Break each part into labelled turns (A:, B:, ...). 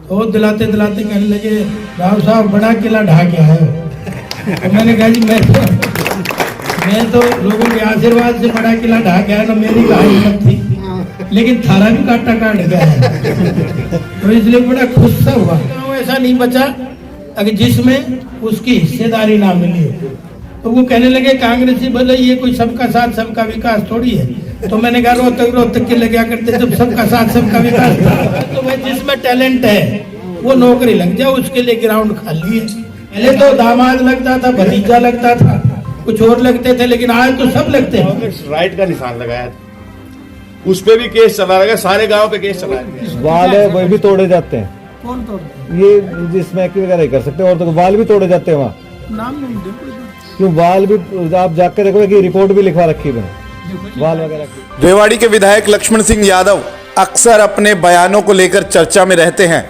A: तो दिलाते दिलाते कहने लगे राव साहब बड़ा किला ढा के आए हो। तो मैंने कहा जी मैं तो लोगों के आशीर्वाद से बड़ा किला ढा के आया ना, मेरी कहानी मत थी, लेकिन थारा भी काटा काट गया है। तो इसलिए बड़ा खुश सा हुआ। ऐसा नहीं बचा अगर जिसमें उसकी हिस्सेदारी ना मिली हो। तो वो कहने लगे कांग्रेसी बोले ये कोई सबका साथ सबका विकास थोड़ी है। तो मैंने कहा रोहतक के लगे करते जब सबका साथ सबका विकास था। तो भाई जिसमें टैलेंट है वो नौकरी लग जाए, उसके लिए ग्राउंड खाली है। पहले तो दामाद लगता था, भतीजा लगता था, कुछ और लगते थे, लेकिन आज तो सब लगते हैं।
B: राइट का निशान लगाया, उस पे भी केस चला रहा है, सारे गांव पे केस चला रहा है।
C: वाल है वही भी तोड़े जाते हैं।
A: कौन तोड़ते?
C: ये जिसमें की वगैरह कर सकते हैं, और तो वाल भी तोड़े जाते हैं वहाँ।
A: नाम नहीं दे
C: क्यों वाल भी आप जाकर देखोगे कि रिपोर्ट भी लिखवा रखी है वाल वगैरह की।
D: रेवाड़ी के विधायक लक्ष्मण सिंह यादव अक्सर अपने बयानों को लेकर चर्चा में रहते हैं।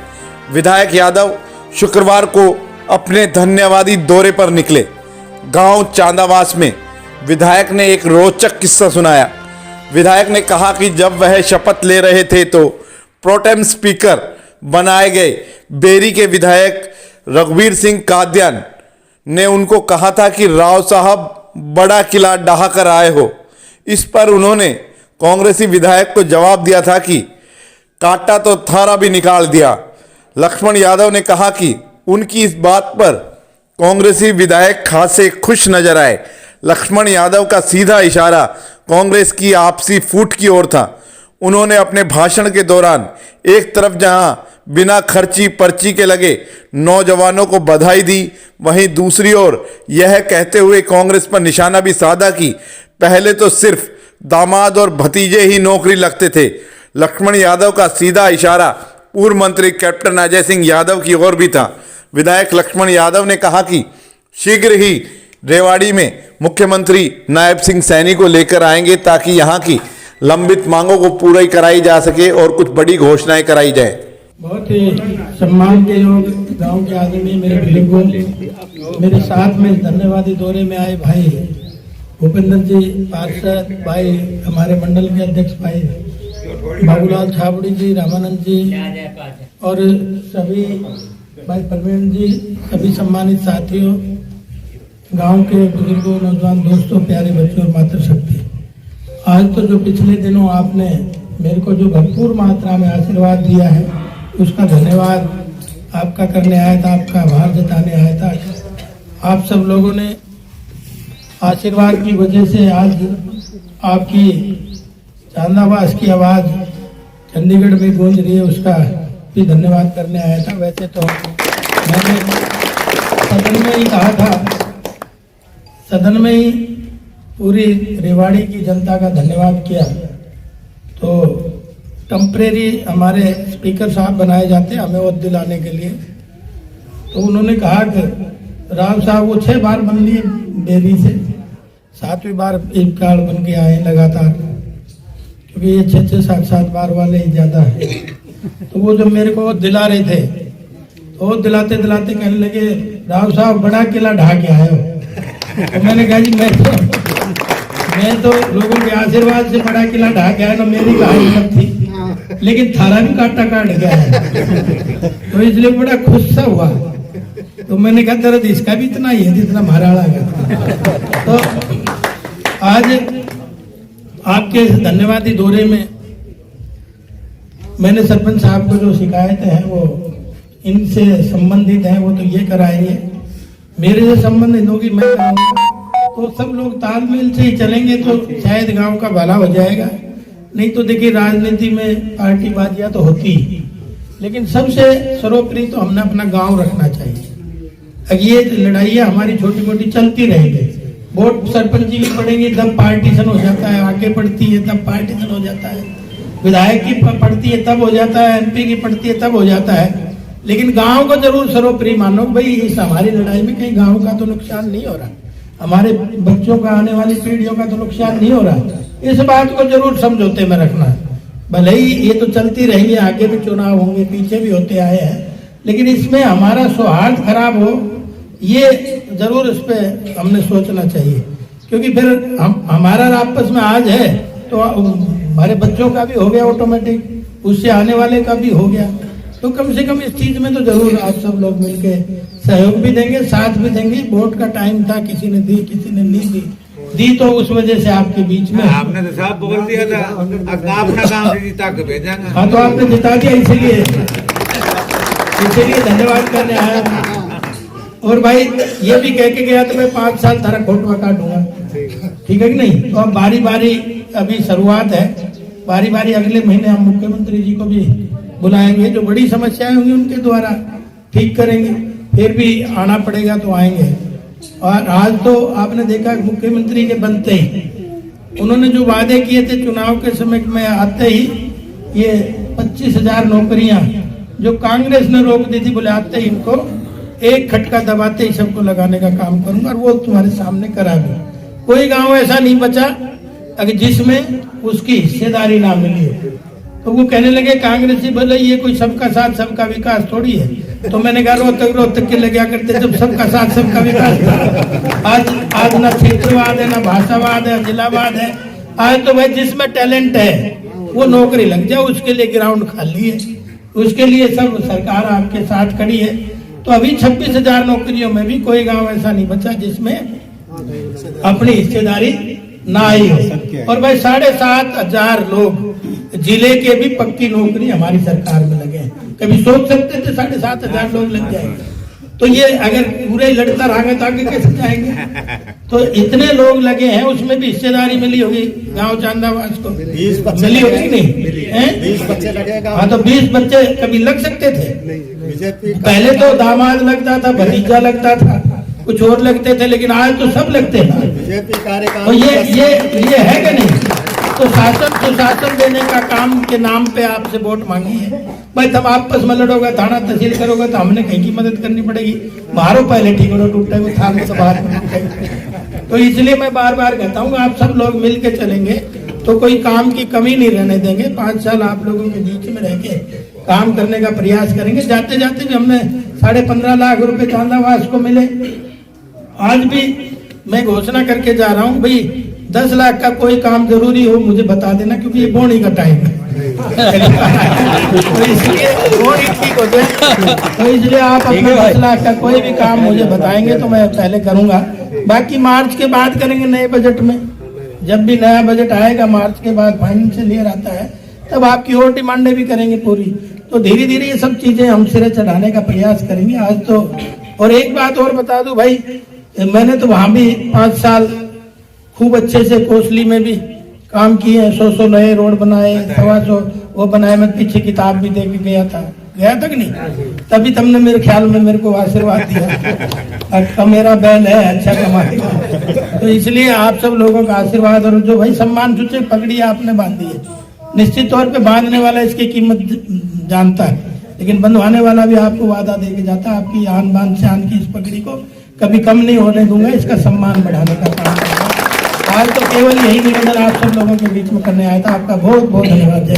D: विधायक यादव शुक्रवार को अपने धन्यवादी दौरे पर निकले। गांव चांदावास में विधायक ने एक रोचक किस्सा सुनाया। विधायक ने कहा कि जब वह शपथ ले रहे थे तो प्रोटेम स्पीकर बनाए गए बेरी के विधायक रघुवीर सिंह कादियान ने उनको कहा था कि राव साहब बड़ा किला ढहा कर आए हो। इस पर उन्होंने कांग्रेसी विधायक को जवाब दिया था कि काटा तो थारा भी निकाल दिया। लक्ष्मण यादव ने कहा कि उनकी इस बात पर कांग्रेसी विधायक खासे खुश नजर आए। लक्ष्मण यादव का सीधा इशारा कांग्रेस की आपसी फूट की ओर था। उन्होंने अपने भाषण के दौरान एक तरफ जहां बिना खर्ची पर्ची के लगे नौजवानों को बधाई दी, वहीं दूसरी ओर यह कहते हुए कांग्रेस पर निशाना भी साधा कि पहले तो सिर्फ दामाद और भतीजे ही नौकरी लगते थे। लक्ष्मण यादव का सीधा इशारा पूर्व मंत्री कैप्टन अजय सिंह यादव की ओर भी था। विधायक लक्ष्मण यादव ने कहा कि शीघ्र ही रेवाड़ी में मुख्यमंत्री नायब सिंह सैनी को लेकर आएंगे ताकि यहां की लंबित मांगों को पूरा कराई जा सके और कुछ बड़ी घोषणाएं कराई जाए।
A: बहुत ही सम्मान के लोग गांव के आदमी, मेरे बुजुर्गों, मेरे साथ में धन्यवादी दौरे में आए भाई भूपेंद्र जी पार्षद, भाई हमारे मंडल के अध्यक्ष भाई बाबूलाल छाबड़ी जी, रामानंद जी और सभी भाई प्रवीण जी, सभी सम्मानित साथियों, गांव के बुजुर्गों, नौजवान दोस्तों, प्यारे बच्चों और मातृशक्ति। आज तो जो पिछले दिनों आपने मेरे को जो भरपूर मात्रा में आशीर्वाद दिया है उसका धन्यवाद आपका करने आया था, आपका आभार जताने आया था। आप सब लोगों ने आशीर्वाद की वजह से आज आपकी चांदावास की आवाज चंडीगढ़ में गूंज रही है, उसका भी धन्यवाद करने आया था। वैसे तो मैंने सदन में ही कहा था, सदन में ही पूरी रेवाड़ी की जनता का धन्यवाद किया। तो टेम्परेरी हमारे स्पीकर साहब बनाए जाते हैं हमें वोट दिलाने के लिए। तो उन्होंने कहा कि राव साहब वो 6 बार बन लिए बेरी से, 7वीं बार एक कार्ड बन के आए लगातार, क्योंकि ये 6-6, 7-7 बार वाले ही ज्यादा है। तो वो जब मेरे को वोट दिला रहे थे तो वो दिलाते दिलाते कहने लगे राव साहब बड़ा किला ढा के आए हो। तो मैंने कहा जी मैं तो लोगों के आशीर्वाद से बड़ा किला ढा के आया ना, मेरी कहानी मत थी, लेकिन थारा भी काटा काट गया है। तो इसलिए बड़ा खुश सा हुआ। तो मैंने कहा दर्द इसका भी इतना ही है जितना महाराणा का। तो आज आपके धन्यवादी दौरे में मैंने सरपंच साहब को जो शिकायतें हैं वो इनसे संबंधित हैं, वो तो ये कराएंगे। मेरे से संबंधित होगी मैं कराऊंगा। तो सब लोग तालमेल से ही चलेंगे तो शायद गांव का भला हो जाएगा। नहीं तो देखिए राजनीति में पार्टीबाजियां तो होती ही, लेकिन सबसे सर्वोपरि तो हमने अपना गांव रखना चाहिए। अब ये लड़ाइयाँ हमारी छोटी मोटी चलती रहेंगी। वोट सरपंच की पड़ेगी तब पार्टीशन हो जाता है, आगे पड़ती है तब पार्टीशन हो जाता है, विधायक की पड़ती है तब हो जाता है, एमपी की पड़ती है तब हो जाता है। लेकिन गांव को जरूर सर्वोपरि मानो। भाई इस हमारी लड़ाई में कहीं गांव का तो नुकसान नहीं हो रहा, हमारे बच्चों का, आने वाली पीढ़ियों का तो नुकसान नहीं हो रहा। इस बात को जरूर समझौते में रखना। भले ही ये तो चलती रहेंगी, आगे भी चुनाव होंगे, पीछे भी होते आए हैं, लेकिन इसमें हमारा सौहार्द खराब हो ये जरूर इस पे हमने सोचना चाहिए। क्योंकि फिर हमारा आपस में आज है तो हमारे बच्चों का भी हो गया ऑटोमेटिक, उससे आने वाले का भी हो गया। तो कम से कम इस चीज में तो जरूर आप सब लोग मिलके सहयोग भी देंगे, साथ भी देंगे। वोट का टाइम था, किसी ने दी किसी ने नहीं दी तो उस वजह से आपके बीच में
E: आपने तो साहब बोल दिया था अपना काम से जीता के भेजांगे।
A: हाँ, तो आपने जिता दिया, इसीलिए धन्यवाद करने आया था। और भाई ये भी कह के गया तो मैं 5 साल तारा खोटवा काटूंगा, ठीक है कि नहीं। तो अब बारी बारी अभी शुरुआत है, बारी बारी अगले महीने हम मुख्यमंत्री जी को भी बुलाएंगे, जो बड़ी समस्याएं होंगी उनके द्वारा ठीक करेंगे। फिर भी आना पड़ेगा तो आएंगे। और आज तो आपने देखा मुख्यमंत्री के बनते ही उन्होंने जो वादे किए थे चुनाव के समय में आते ही, ये 25,000 नौकरियां जो कांग्रेस ने रोक दी थी, बोले आते ही इनको एक खटका दबाते ही सबको लगाने का काम करूंगा। और वो तुम्हारे सामने करा भी। कोई गांव ऐसा नहीं बचा अगर जिसमें उसकी हिस्सेदारी ना मिली हो। तो वो कहने लगे कांग्रेसी, बोले ये कोई सबका साथ सबका विकास थोड़ी है। तो मैंने कहा रोहतक के लगे करते जब सबका साथ सबका विकास था। आज ना क्षेत्रवाद है, ना भाषावाद है, जिलावाद है। आज तो भाई जिसमें टैलेंट है वो नौकरी लग जाए, उसके लिए ग्राउंड खाली है, उसके लिए सब सरकार आपके साथ खड़ी है। तो अभी 26,000 नौकरियों में भी कोई गांव ऐसा नहीं बचा जिसमें अपनी हिस्सेदारी ना आई हो। और भाई 7,500 लोग जिले के भी पक्की नौकरी हमारी सरकार में लगे हैं। कभी सोच सकते थे 7,500 लोग लग जाएंगे? तो ये अगर पूरे लड़ता रहेंगे तो आगे कैसे जाएंगे? तो इतने लोग लगे हैं, उसमें भी हिस्सेदारी मिली होगी गांव चांदावास को, मिली होगी नहीं?
F: 20 बच्चे लगेगा।
A: हाँ, तो 20 बच्चे कभी लग सकते थे? पहले तो दामाद लगता था, भतीजा लगता था, कुछ और लगते थे, लेकिन आज तो सब लगते हैं।
F: बीजेपी कार्यकाल
A: तो ये है कि नहीं? तो शासन सुशासन देने का काम के नाम पे आपसे वोट मांगी है। भाई तब आपस में लड़ोगे, थाना तहसील करोगे तो हमने कहीं की मदद करनी पड़ेगी। मारो पहले ठिकानों टूटे वो थाने से बाहर टूटेगा। तो इसलिए मैं बार बार कहता हूँ आप सब लोग मिल के चलेंगे तो कोई काम की कमी नहीं रहने देंगे। 5 साल आप लोगों के बीच में रह के काम करने का प्रयास करेंगे। जाते जाते भी हमने 15.5 लाख रुपए चांदावास को मिले। आज भी मैं घोषणा करके जा रहा हूँ, भाई 10 लाख का कोई काम जरूरी हो मुझे बता देना, क्योंकि ये बोनी का टाइम है। तो इसलिए बोनी ठीक हो जाए, तो इसलिए आप अपने 10 लाख का कोई भी काम मुझे बताएंगे तो मैं पहले करूंगा। बाकी मार्च के बाद करेंगे नए बजट में। जब भी नया बजट आएगा मार्च के बाद फाइनेंशियल ईयर आता है, तब आपकी और डिमांडें भी करेंगे पूरी। तो धीरे धीरे ये सब चीजें हम सिरे चढ़ाने का प्रयास करेंगे आज तो। और एक बात और बता दूं भाई, मैंने तो वहां भी 5 साल खूब अच्छे से कोसली में भी काम किए हैं। 100 नए रोड बनाए, 125 वो बनाए। मैं पीछे किताब भी दे के गया था कि नहीं? तभी तुमने मेरे ख्याल में मेरे को आशीर्वाद दिया अच्छा मेरा बैल है, अच्छा कमाएगा। तो इसलिए आप सब लोगों का आशीर्वाद और जो भाई सम्मान सूचक पगड़ी आपने बांधी है, निश्चित तौर पे बांधने वाला इसकी कीमत जानता है, लेकिन बंधवाने वाला भी आपको वादा दे के जाता है। आपकी आन बान शान की इस पगड़ी को कभी कम नहीं होने दूंगा, इसका सम्मान बढ़ाने का काम करूंगा। आज तो केवल यही निवेदन आप सब लोगों के बीच में करने आया था। आपका बहुत बहुत धन्यवाद। जय